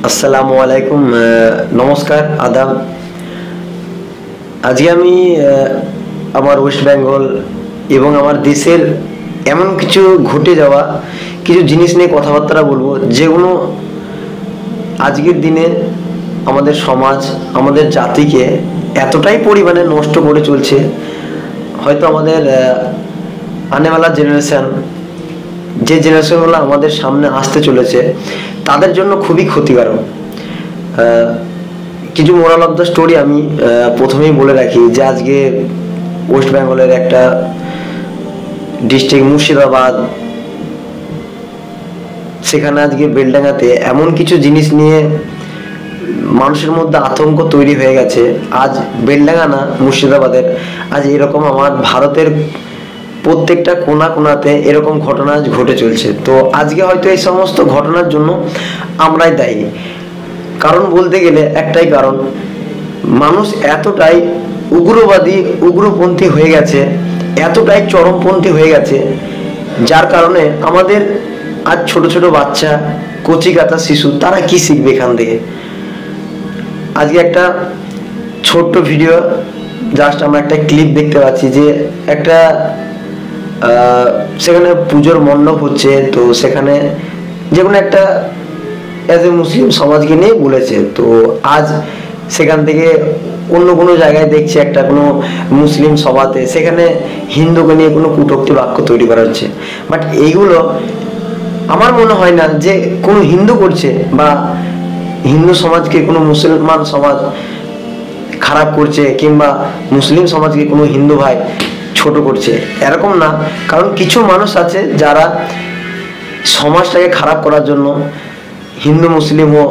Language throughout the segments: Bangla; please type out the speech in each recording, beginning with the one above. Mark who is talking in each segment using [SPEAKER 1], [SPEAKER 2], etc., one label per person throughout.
[SPEAKER 1] আসসালামু আলাইকুম, নমস্কার, আদাব। আজকে আমি আমার ওয়েস্ট বেঙ্গল এবং আমার দেশের এমন কিছু ঘটে যাওয়া কিছু জিনিস নিয়ে কথাবার্তা বলবো, যেগুলো আজকের দিনে আমাদের সমাজ, আমাদের জাতিকে এতটাই পরিমাণে নষ্ট করে চলছে, হয়তো আমাদের আনেওয়ালা জেনারেশন, যে জেনারেশনগুলো আমাদের সামনে আসতে চলেছে, তাদের জন্য খুবই ক্ষতিকারক। কিছু মোরাল অফ দ্য স্টোরি আমি প্রথমেই বলে রাখি যে আজকে ওয়েস্ট বেঙ্গলের একটা ডিস্ট্রিক্ট মুর্শিদাবাদ, সেখানে আজকে বেলডাঙ্গাতে এমন কিছু জিনিস নিয়ে মানুষের মধ্যে আতঙ্ক তৈরি হয়ে গেছে। আজ বেলডাঙ্গা না, মুর্শিদাবাদের, আজ এরকম আমার ভারতের প্রত্যেকটা কোনা কোনাতে এরকম ঘটনা আজ ঘটে চলছে। তো আজকে হয়তো এই সমস্ত ঘটনার জন্য আমরাই দায়ী। কারণ বলতে গেলে একটাই কারণ, মানুষ এতটাই উগ্রবাদী, উগ্রপন্থী হয়ে গেছে, এতটাই চরমপন্থী হয়ে গেছে, যার কারণে আমাদের আজ ছোট ছোট বাচ্চা, কচি কাঁচা শিশু, তারা কি শিখবে এখান থেকে? আজকে একটা ছোট্ট ভিডিও, জাস্ট আমরা একটা ক্লিপ দেখতে পাচ্ছি যে একটা সেখানে পুজোর মণ্ডপ হচ্ছে। তো সেখানে যে কোনো একটা অ্যাজ এ মুসলিম সমাজকে নিয়ে বলেছে। তো আজ সেখান থেকে অন্য কোনো জায়গায় দেখছি একটা কোনো মুসলিম সভাতে সেখানে হিন্দুকে নিয়ে কোনো কটূক্তি বাক্য তৈরি করা হচ্ছে। বাট এইগুলো আমার মনে হয় না যে কোনো হিন্দু করছে, বা হিন্দু সমাজকে কোনো মুসলমান সমাজ খারাপ করছে, কিংবা মুসলিম সমাজকে কোনো হিন্দু ভাই ছোট করছে, এরকম না। কারণ কিছু মানুষ আছে যারা সমাজটাকে খারাপ করার জন্য হিন্দু মুসলিম হোক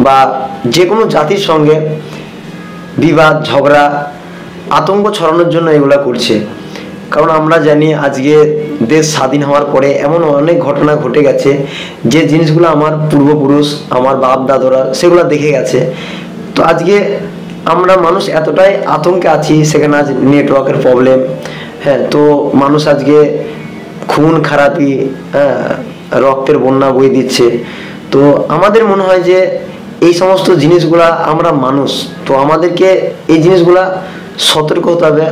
[SPEAKER 1] বা যে কোনো জাতির সঙ্গে বিবাদ, ঝগড়া, আতঙ্ক ছড়ানোর জন্য এগুলা করছে। কারণ আমরা জানি আজকে দেশ স্বাধীন হওয়ার পরে এমন অনেক ঘটনা ঘটে গেছে, যে জিনিসগুলো আমার পূর্বপুরুষ, আমার বাপ দাদুরা সেগুলো দেখে গেছে। তো আজকে আমরা মানুষ এতটাই আতঙ্কে আছি, সেখানে আজ নেটওয়ার্কের প্রবলেম, হ্যাঁ, তো মানুষ আজকে খুন খারাপি, হ্যাঁ, রক্তের বন্যা বয়ে দিচ্ছে। তো আমাদের মনে হয় যে এই সমস্ত জিনিসগুলা, আমরা মানুষ, তো আমাদেরকে এই জিনিসগুলা সতর্ক হতে হবে।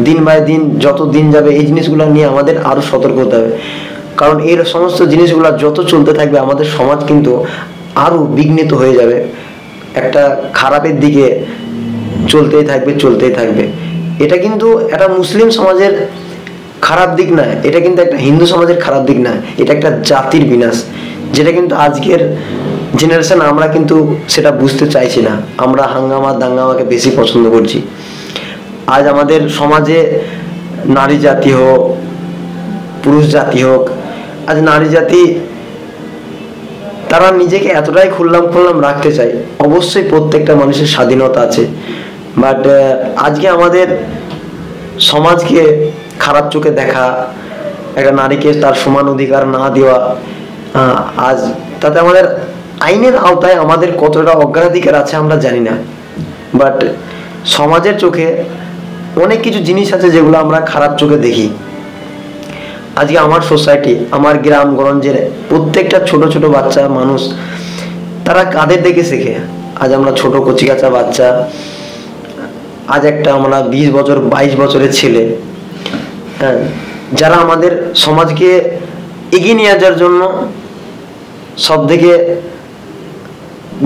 [SPEAKER 1] দিন বাই দিন যত দিন যাবে এই জিনিসগুলো নিয়ে আমাদের আরো সতর্ক হতে হবে। কারণ এই সমস্ত জিনিসগুলো যত চলতে থাকবে, আমাদের সমাজ কিন্তু আরো বিঘ্নিত হয়ে যাবে, একটা খারাপের দিকে চলতেই থাকবে, চলতেই থাকবে। এটা কিন্তু একটা মুসলিম সমাজের খারাপ দিক নয়, এটা কিন্তু একটা হিন্দু সমাজের খারাপ দিক নয়, এটা একটা জাতির বিনাশ, যেটা কিন্তু আজকের জেনারেশন আমরা কিন্তু সেটা বুঝতে চাইছি না। আমরা হাঙ্গামা দাঙ্গামাকে বেশি পছন্দ করছি। আজ আমাদের সমাজে নারী জাতি হোক, পুরুষ জাতি হোক, আজ নারী জাতি তারা নিজেকে এতটাই খুললাম রাখতে চায়। অবশ্যই প্রত্যেকটা মানুষের স্বাধীনতা আছে, বাট আজকে আমাদের সমাজকে খারাপ চোখে দেখা, একটা নারীকে তার সমান অধিকার না দেওয়া, আজ তাতে আমাদের আইনের আওতায় আমাদের কতটা অগ্রাধিকার আছে আমরা জানি না। বাট সমাজের চোখে অনেক কিছু জিনিস আছে যেগুলো আমরা খারাপ চোখে দেখি। আজকে আমার সোসাইটি, আমার গ্রামগঞ্জের প্রত্যেকটা ছোট ছোট বাচ্চা মানুষ, তারা কাদের দেখে শেখে? আজ আমরা ছোট কচিকাচা বাচ্চা, আজ একটা আমরা 20 বছর 22 বছরের ছেলে, হ্যাঁ, যারা আমাদের সমাজকে এগিয়ে নিয়ে যাওয়ার জন্য সব থেকে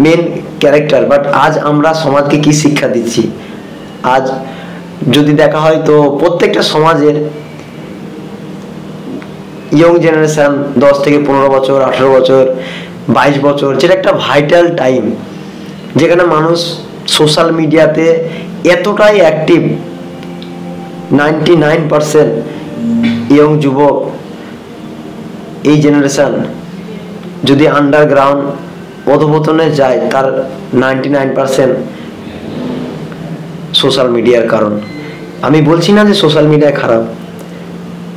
[SPEAKER 1] মেন ক্যারেক্টার। বাট আজ আমরা সমাজকে কি শিক্ষা দিচ্ছি? আজ যদি দেখা হয় তো প্রত্যেকটা সমাজের ইয়ং জেনারেশন 10 থেকে 15 বছর, 18 বছর, 22 বছর, যেটা একটা ভাইটাল টাইম, যেখানে মানুষ সোশ্যাল মিডিয়াতে এতটাই অ্যাক্টিভ। 99% ইয়ং যুবক, এই জেনারেশন যদি আন্ডারগ্রাউন্ড অধপতনে যায়, তার 99% সোশ্যাল মিডিয়ার কারণ। আমি বলছি না যে সোশ্যাল মিডিয়া খারাপ,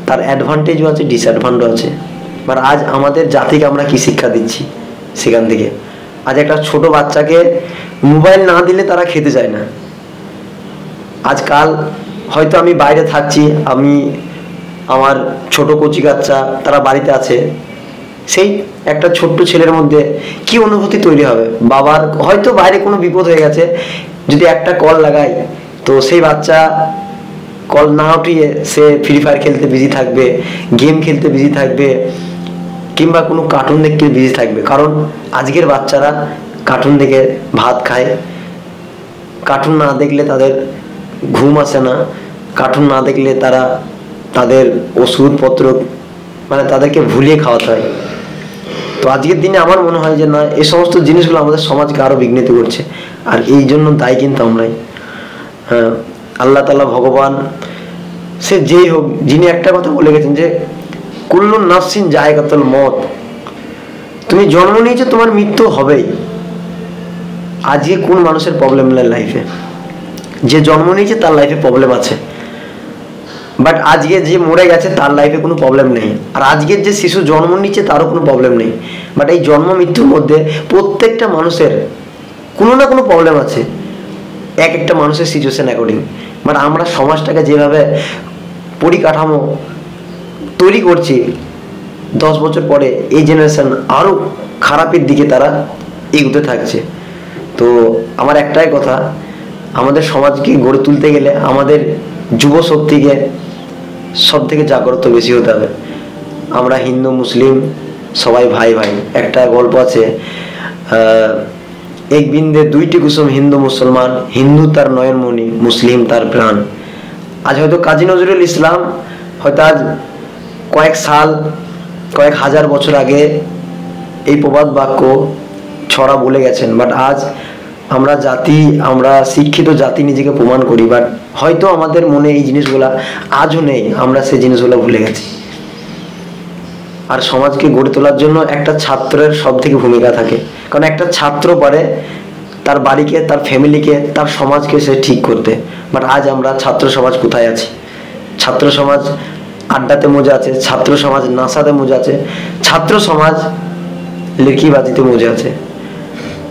[SPEAKER 1] তার অ্যাডভান্টেজও আছে, ডিসঅ্যাডভান্টেজও আছে। বাট আজ আমাদের জাতিকে আমরা কি শিক্ষা দিচ্ছি সেখান থেকে? আজ একটা ছোট বাচ্চাকে মোবাইল না দিলে তারা খেতে চায় না। আজকাল হয়তো আমি বাইরে থাকছি, আমি আমার ছোট কচি বাচ্চা তারা বাড়িতে আছে, সেই একটা ছোট্ট ছেলের মধ্যে কি অনুভূতি তৈরি হবে। বাবার হয়তো বাইরে কোনো বিপদ হয়ে গেছে, যদি একটা কল লাগায় তো সেই বাচ্চা কল না উঠিয়ে সে ফ্রি ফায়ার খেলতে বিজি থাকবে, গেম খেলতে বিজি থাকবে, কিংবা কোনো কার্টুন দেখতে বিজি থাকবে। কারণ আজকের বাচ্চারা কার্টুন দেখে ভাত খায়, কার্টুন না দেখলে তাদের ঘুম আসে না, কার্টুন না দেখলে তারা তাদের ওষুধপত্র মানে তাদেরকে ভুলিয়ে খাওয়াতে হয়। তো আজকের দিনে আমার মনে হয় যে না, এই সমস্ত জিনিসগুলো আমাদের সমাজকে আরো বিঘ্নিত করছে, আর এই জন্য দায়ী কিন্তু আমরাই। হ্যাঁ, আল্লাহ তাআলা ভগবান সে যেই হোক, যিনি একটা কথা বলে গেছেন যে কুল্লু নাফসিন জায়গাতুল মত, তুমি জন্ম নিয়েছো, তোমার মৃত্যু হবেই। আজকে কোন মানুষের প্রবলেম নেই লাইফে? যে জন্ম নিয়েছে তার লাইফে প্রবলেম আছে, বাট আজকে যে মরে গেছে তার লাইফে কোনো প্রবলেম নেই। আর আজকের যে শিশু জন্ম নিচ্ছে তারও কোনো প্রবলেম নেই। বাট এই জন্ম মৃত্যুর মধ্যে প্রত্যেকটা মানুষের কোনো না কোনো প্রবলেম আছে, এক একটা মানুষের সিচুয়েশন অ্যাকর্ডিং। বাট আমরা সমাজটাকে যেভাবে পরিকাঠামো তৈরি করছি, 10 বছর পরে এই জেনারেশন আরো খারাপের দিকে তারা এগোতে থাকছে। তো আমার একটাই কথা, আমাদের সমাজকে গড়ে তুলতে গেলে আমাদের যুব শক্তিকে সব থেকে জাগ্রত বেশি হতে হবে। আমরা হিন্দু মুসলিম সবাই ভাই ভাই। একটা গল্প আছে, এক বিন্দে দুইটি কুসুম হিন্দু মুসলমান, হিন্দু তার নয়নমণি, মুসলিম তার প্রাণ। আজ হয়তো কাজী নজরুল ইসলাম হয়তো আজ কয়েক হাজার বছর আগে এই প্রবাদ বাক্য ছড়া বলে গেছেন, বাট আজ আমরা শিক্ষিত জাতি নিজেকে প্রমাণ করি, বাট হয়তো আমাদের মনে এই জিনিসগুলা আজও নেই, আমরা সেই জিনিসগুলো ভুলে গেছি। আর সমাজকে গড়ে তোলার জন্য একটা ছাত্রের সব থেকে ভূমিকা থাকে, কারণ একটা ছাত্র পারে তার বাড়িকে, তার ফ্যামিলিকে, তার সমাজকে সে ঠিক করতে। বাট আজ আমরা ছাত্র সমাজ কোথায় আছি? ছাত্র সমাজ আড্ডাতে মজা আছে, ছাত্র সমাজ নাশাতে মজা আছে, ছাত্র সমাজ লেকিবাজিতে মজা আছে,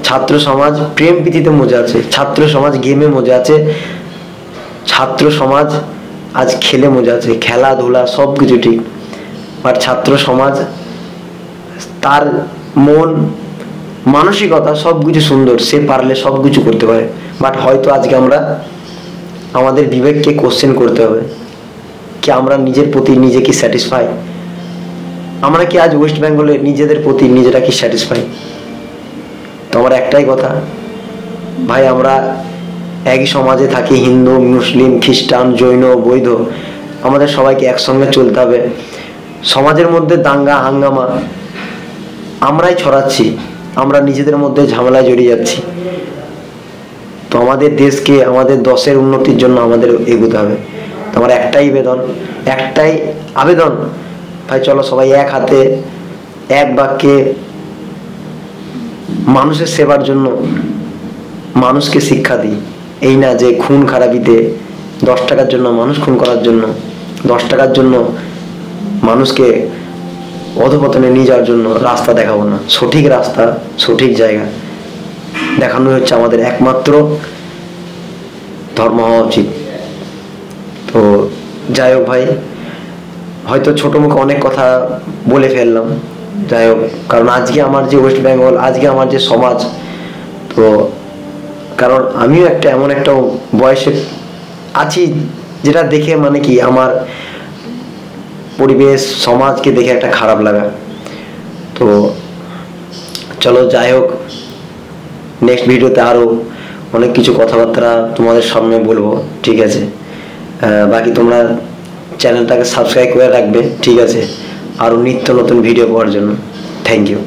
[SPEAKER 1] ছাত্র সমাজ প্রেম প্রীতিতে মজা আছে, ছাত্র সমাজ গেমে মজা আছে, ছাত্র সমাজ আজ খেলে মজা আছে, খেলাধুলা সব কিছু ঠিক। বাট ছাত্র সমাজ তার মন মানসিকতা সব কিছু সুন্দর, সে পারলে সব কিছু করতে পারে। বাট হয়তো আজকে আমরা আমাদের বিবেককে কোশ্চেন করতে হবে, কি আমরা নিজের প্রতি নিজে কি স্যাটিসফাই? আমরা কি আজ ওয়েস্ট বেঙ্গলে নিজেদের প্রতি নিজেরা কি স্যাটিসফাই? তো আমার একটাই কথা ভাই, আমরা একই সমাজে থাকি, হিন্দু মুসলিম খ্রিস্টান জৈন বৌদ্ধ, আমাদের সবাইকে একসঙ্গে চলতে হবে। সমাজের মধ্যে দাঙ্গা হাঙ্গামা আমরাই ছড়াচ্ছি, আমরা নিজেদের মধ্যে ঝামেলায় জড়িয়ে যাচ্ছি। তো আমাদের দেশকে, আমাদের দেশের উন্নতির জন্য আমাদের এগোতে হবে। তো আমার একটাই আবেদন ভাই, চলো সবাই এক হাতে এক বাক্যে মানুষের সেবার জন্য মানুষকে শিক্ষা দিই। এই না যে খুন খারাপিতে 10 টাকার জন্য মানুষ খুন করার জন্য, 10 টাকার জন্য মানুষকে অধপতনে নিয়ে যাওয়ার জন্য রাস্তা দেখাবো না। সঠিক রাস্তা সঠিক জায়গা দেখানো হচ্ছে আমাদের একমাত্র ধর্ম হওয়া উচিত। তো যাই হোক ভাই, হয়তো ছোট মুখে অনেক কথা বলে ফেললাম, যাই হোক, কারণ আজকে আমার যে ওয়েস্ট বেঙ্গল, আজকে আমার যে সমাজ, তো কারণ আমিও এমন একটা বয়সে আছি যেটা দেখে মানে কি আমার পরিবেশ সমাজকে দেখে একটা খারাপ লাগা। তো চলো যাই হোক, নেক্সট ভিডিওতে আরো অনেক কিছু কথাবার্তা তোমাদের সামনে বলবো, ঠিক আছে? বাকি তোমরা চ্যানেলটাকে সাবস্ক্রাইব করে রাখবে, ঠিক আছে? আরো নিত্য নতুন ভিডিও পাওয়ার জন্য। Thank you.